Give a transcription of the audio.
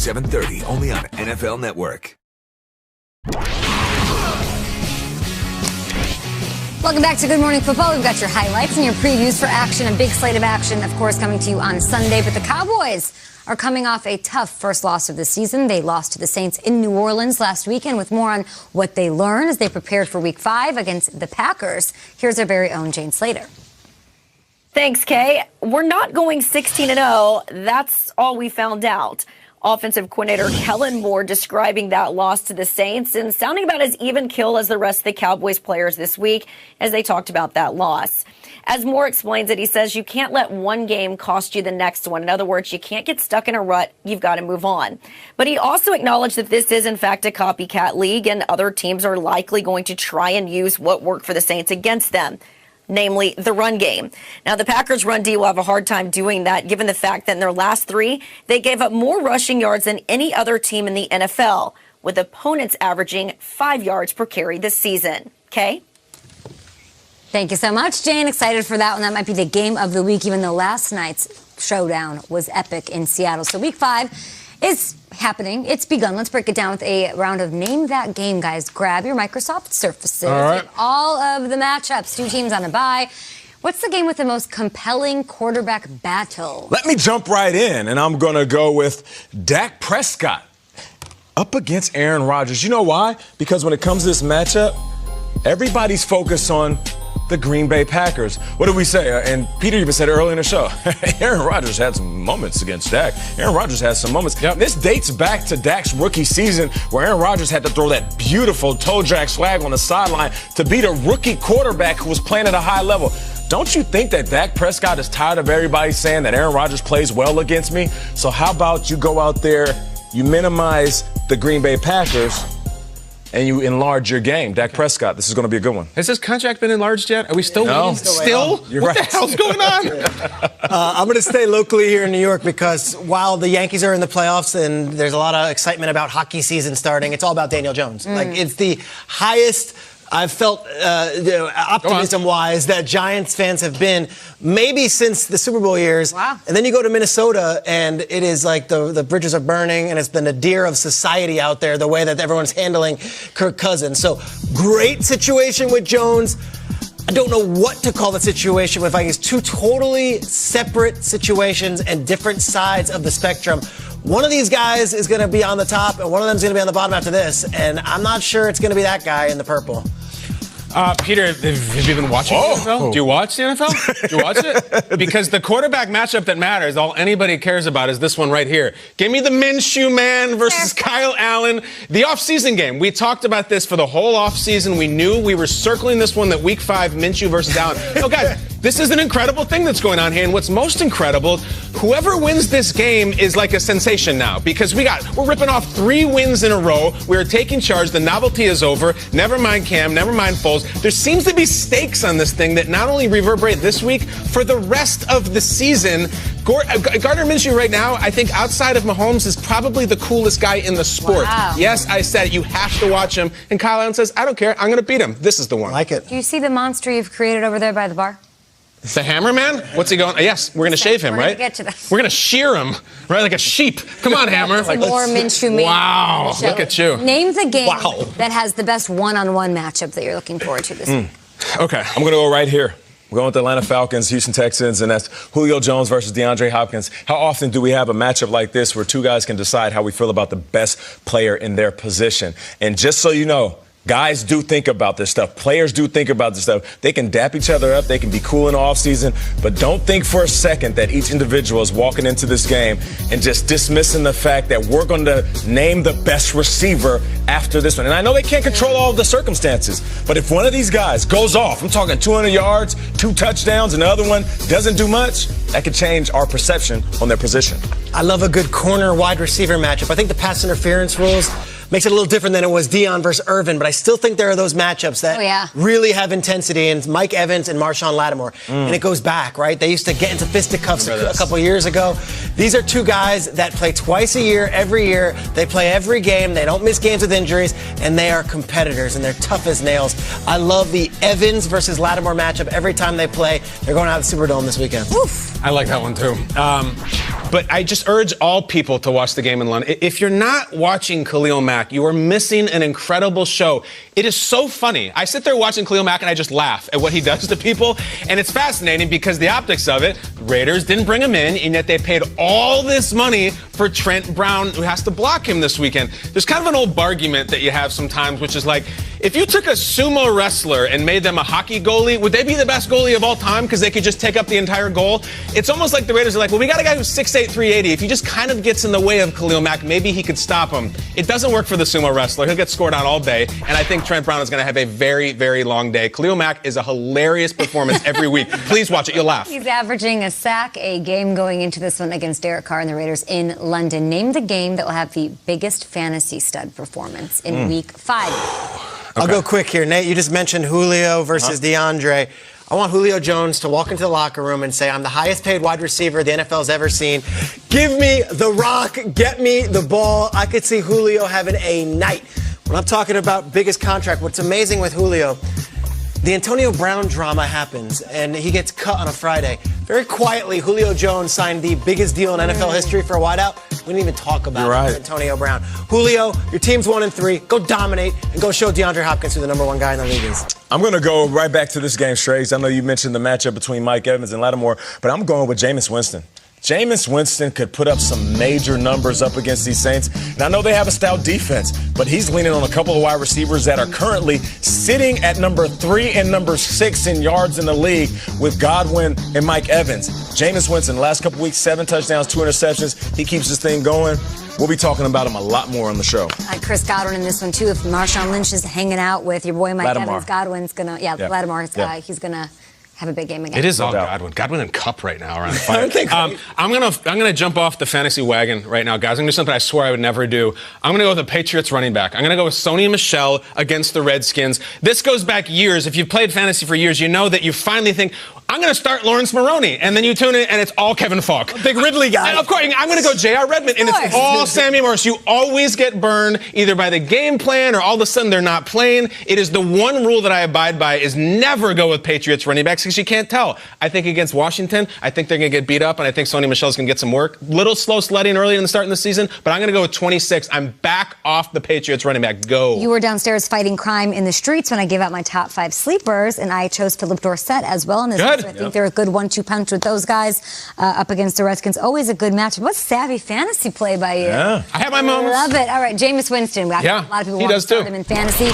7:30, only on NFL Network. Welcome back to Good Morning Football. We've got your highlights and your previews for action. A big slate of action, of course, coming to you on Sunday. But the Cowboys are coming off a tough first loss of the season. They lost to the Saints in New Orleans last weekend. With more on what they learned as they prepared for Week 5 against the Packers, here's our very own Jane Slater. Thanks, Kay. We're not going 16-0. That's all we found out. Offensive coordinator Kellen Moore describing that loss to the Saints and sounding about as even kill as the rest of the Cowboys players this week as they talked about that loss. As Moore explains it, he says you can't let one game cost you the next one. In other words, you can't get stuck in a rut. You've got to move on. But he also acknowledged that this is, in fact, a copycat league and other teams are likely going to try and use what worked for the Saints against them, namely the run game. Now, the Packers' run D will have a hard time doing that, given the fact that in their last 3, they gave up more rushing yards than any other team in the NFL, with opponents averaging 5 yards per carry this season. Kay? Thank you so much, Jane. Excited for that one. That might be the game of the week, even though last night's showdown was epic in Seattle. So Week 5 is happening. It's begun. Let's break it down with a round of Name That Game, guys. Grab your Microsoft Surfaces. All right. All of the matchups. 2 teams on a bye. What's the game with the most compelling quarterback battle? Let me jump right in, and I'm going to go with Dak Prescott up against Aaron Rodgers. You know why? Because when it comes to this matchup, everybody's focused on the Green Bay Packers. What did we say? And Peter even said earlier in the show, Aaron Rodgers had some moments against Dak. Aaron Rodgers has some moments. Yep. This dates back to Dak's rookie season where Aaron Rodgers had to throw that beautiful toe drag swag on the sideline to beat a rookie quarterback who was playing at a high level. Don't you think that Dak Prescott is tired of everybody saying that Aaron Rodgers plays well against me? So how about you go out there, you minimize the Green Bay Packers, and you enlarge your game. Dak Prescott, this is going to be a good one. Has his contract been enlarged yet? Are we still waiting? Still? You're what right. the hell's going on? I'm going to stay locally here in New York because while the Yankees are in the playoffs and there's a lot of excitement about hockey season starting, it's all about Daniel Jones. Like, it's the highest I've felt optimism-wise that Giants fans have been maybe since the Super Bowl years. Wow. And then you go to Minnesota, and it is like the bridges are burning, and it's the nadir of society out there, the way that everyone's handling Kirk Cousins. So great situation with Jones. I don't know what to call the situation with Vikings. 2 totally separate situations and different sides of the spectrum. One of these guys is going to be on the top, and one of them is going to be on the bottom after this. And I'm not sure it's going to be that guy in the purple. Peter, have you been watching the NFL? Do you watch the NFL? Do you watch it? Because the quarterback matchup that matters, all anybody cares about is this one right here. Give me the Minshew man versus Kyle Allen. The offseason game. We talked about this for the whole offseason. We knew we were circling this one that Week 5, Minshew versus Allen. No, guys, this is an incredible thing that's going on here. And what's most incredible, whoever wins this game is like a sensation now. Because we're ripping off 3 wins in a row. We're taking charge. The novelty is over. Never mind Cam. Never mind Foles. There seems to be stakes on this thing that not only reverberate this week, for the rest of the season. Gardner Minshew right now, I think outside of Mahomes, is probably the coolest guy in the sport. Wow. Yes, I said you have to watch him. And Kyle Allen says, I don't care. I'm going to beat him. This is the one. I like it. Do you see the monster you've created over there by the bar? The Hammer Man? What's he going? Yes, we're going to shave him, We're right? gonna get to that. We're going to shear him, right? Like a sheep. Come on, Hammer. Some more Minshew man. Wow, look at you. Name the game that has the best one-on-one matchup that you're looking forward to this week. Okay. I'm going to go right here. We're going with the Atlanta Falcons, Houston Texans, and that's Julio Jones versus DeAndre Hopkins. How often do we have a matchup like this where 2 guys can decide how we feel about the best player in their position? And just so you know, guys do think about this stuff. Players do think about this stuff. They can dap each other up. They can be cool in the offseason. But don't think for a second that each individual is walking into this game and just dismissing the fact that we're going to name the best receiver after this one. And I know they can't control all of the circumstances. But if one of these guys goes off, I'm talking 200 yards, 2 touchdowns, and the other one doesn't do much, that could change our perception on their position. I love a good corner wide receiver matchup. I think the pass interference rules makes it a little different than it was Deion versus Irvin, but I still think there are those matchups that really have intensity, and Mike Evans and Marshawn Lattimore. And it goes back, right? They used to get into fisticuffs a couple years ago. These are two guys that play twice a year, every year. They play every game. They don't miss games with injuries, and they are competitors, and they're tough as nails. I love the Evans versus Lattimore matchup every time they play. They're going out of the Superdome this weekend. I like that one too. But I just urge all people to watch the game in London. If you're not watching Khalil Mack, you are missing an incredible show. It is so funny. I sit there watching Khalil Mack and I just laugh at what he does to people. And it's fascinating because the optics of it, Raiders didn't bring him in, and yet they paid all this money for Trent Brown, who has to block him this weekend. There's kind of an old argument that you have sometimes, which is like, if you took a sumo wrestler and made them a hockey goalie, would they be the best goalie of all time because they could just take up the entire goal? It's almost like the Raiders are like, well, we got a guy who's 6'8", 380. If he just kind of gets in the way of Khalil Mack, maybe he could stop him. It doesn't work for the sumo wrestler. He'll get scored on all day, and I think Trent Brown is going to have a very, very long day. Khalil Mack is a hilarious performance every week. Please watch it. You'll laugh. He's averaging a sack a game going into this one against Derek Carr and the Raiders in London. Name the game that will have the biggest fantasy stud performance in Week 5. I'll go quick here. Nate, you just mentioned Julio versus DeAndre. I want Julio Jones to walk into the locker room and say, I'm the highest paid wide receiver the NFL's ever seen. Give me the rock. Get me the ball. I could see Julio having a night. When I'm talking about biggest contract, what's amazing with Julio, the Antonio Brown drama happens, and he gets cut on a Friday. Very quietly, Julio Jones signed the biggest deal in NFL history for a wideout. We didn't even talk about Antonio Brown. Julio, your team's 1-3. Go dominate and go show DeAndre Hopkins who the number one guy in the league is. I'm going to go right back to this game, Strays. I know you mentioned the matchup between Mike Evans and Lattimore, but I'm going with Jameis Winston. Jameis Winston could put up some major numbers up against these Saints. And I know they have a stout defense, but he's leaning on a couple of wide receivers that are currently sitting at number 3 and number 6 in yards in the league with Godwin and Mike Evans. Jameis Winston, last couple weeks, 7 touchdowns, 2 interceptions. He keeps this thing going. We'll be talking about him a lot more on the show. Chris Godwin in this one, too. If Marshawn Lynch is hanging out with your boy Mike Evans, Godwin's going to, Lattimore's he's going to have a big game again. It is all Godwin. Godwin and Cup right now are on fire. I'm gonna jump off the fantasy wagon right now, guys. I'm gonna do something I swore I would never do. I'm gonna go with the Patriots running back. I'm gonna go with Sony Michel against the Redskins. This goes back years. If you've played fantasy for years, you know that you finally think, I'm going to start Lawrence Maroney. And then you tune in, and it's all Kevin Falk. Big Ridley guy. And of course, I'm going to go J.R. Redmond, and it's all Sammy Morris. You always get burned either by the game plan or all of a sudden they're not playing. It is the one rule that I abide by is never go with Patriots running backs because you can't tell. I think against Washington, I think they're going to get beat up, and I think Sony Michel's going to get some work. Little slow sledding early in the start of the season, but I'm going to go with 26. I'm back off the Patriots running back. Go. You were downstairs fighting crime in the streets when I gave out my top 5 sleepers, and I chose Philip Dorsett as well in this. Good. I think they're a good 1-2 punch with those guys up against the Redskins. Always a good matchup. What savvy fantasy play by you. Yeah. I have my moments. Love it. All right, Jameis Winston. A lot of people want to start him in fantasy.